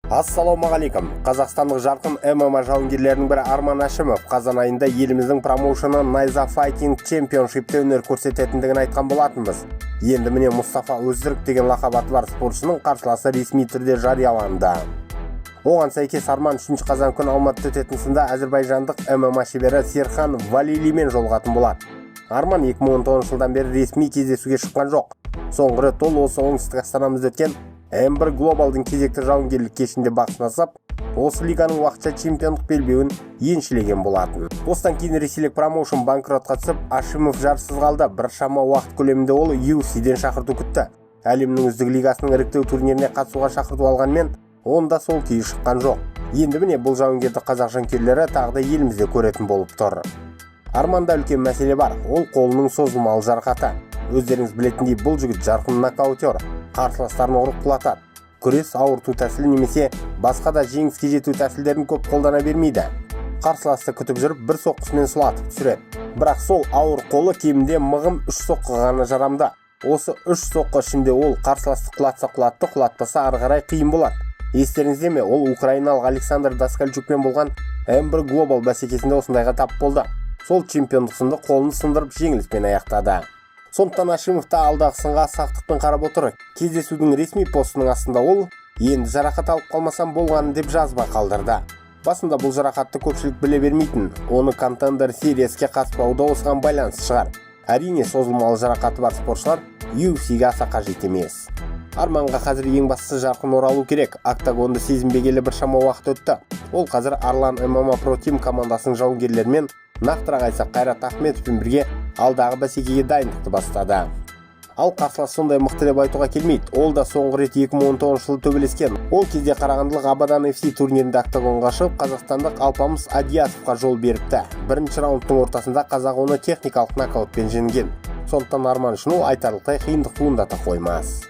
Ассалаумағалейкум. Қазақстандық жарқын ММА жауынгерлерінің бірі Арман Әшімов қазан айында еліміздің промоушыны Найза Fighting Championship'те өнер көрсететіндігін айтқан болатынбыз. Енді міне Мұстафа Өзтүрік деген лақап аты бар спортшының қарсыласы ресми түрде жарияланды. Оған сәйкес Арман 3 қазан күні Алматыда өтетін сында әзірбайжандық ММА шебері Серхан Валилимен жолығатын болады. Арман 2019 жылдан бері ресми кездесуге шыққан жоқ. Соңғы рет ол осы оңтүстік астанамызда өткен Эмбер Глобалдың кезекті жауынгерлік кешінде бақ сынасып, осы лиганың уақытша чемпиондық белбеуін еншілеген болатын. Осыдан кейін ресейлік промоушн банкротқа түсіп, Ашимов жарыссыз қалды. Біршама уақыт көлемінде ол UFC-ден шақырту күтті. Әлемнің үздік лигасының іріктеу турниріне қатысуға шақырту алғанмен, онда сол күйі шыққан жоқ. Енді міне бұл жауынгерді қазақ жанкүйерлері тағы да елімізде көретін болып тұр. Арманда үлкен мәселе бар. Ол қолының созылмалы жарақаты. Өздеріңіз білетіндей бұл жігіт жарқын нокаутер, қарсыластарын ұрып құлатады. Күрес ауырту тәсілі немесе басқа да жеңіске жету тәсілдерін көп қолдана бермейді. Қарсыласты күтіп жүріп бір соққысымен сұлатып түсіреді. Бірақ сол ауыр қолы кемінде мығым 3 соққы ғана жарамды. Осы 3 соққы ішінде ол қарсыласты құлатса құлатты, құлатпаса ары қарай қиын болады. Естеріңізде ме, ол украиналық Александр Даскальчукпен болған Эмбер Глобал бәсекесінде осындайға тап болды. Сол чемпиондық сынды қолын сындырып жеңіліспен аяқтады. Сондықтан Ашимов та алдағы сынға сақтықпен қарап отыр. Кездесудің ресми постының астында ол енді жарақат алып қалмасам болғанын деп жазба қалдырды. Басында бұл жарақатты көпшілік біле бермейтін. Оны Contender Series'ке қатыспауы осыған байланысты шығар. Әрине, созылмалы жарақаты бар спортшылар UFC-ге аса қажет емес. Арманға қазір ең бастысы жарқын оралу керек. Октагонды сезінбегелі біршама уақыт өтті. Ол қазір Арлан ММА Pro Team командасының жауынгерлерімен, нақтырақ айтсақ Қайрат Ахметовпен бірге алдағы бәсекеге дайындықты бастады. Ал қарсылас сондай мықты деп айтуға келмейді. Ол да соңғы рет 2019 жылы төбелескен. Ол кезде қарағандылық Абадан FC турнирінде октагонға шығып, қазақстандық Алпамыс Адиясовқа жол беріпті. Бірінші раундтың ортасында қазақ оны техникалық нокаутпен жеңген. Сондықтан Арман үшін ол айтарлықтай қиындық туындата қоймас.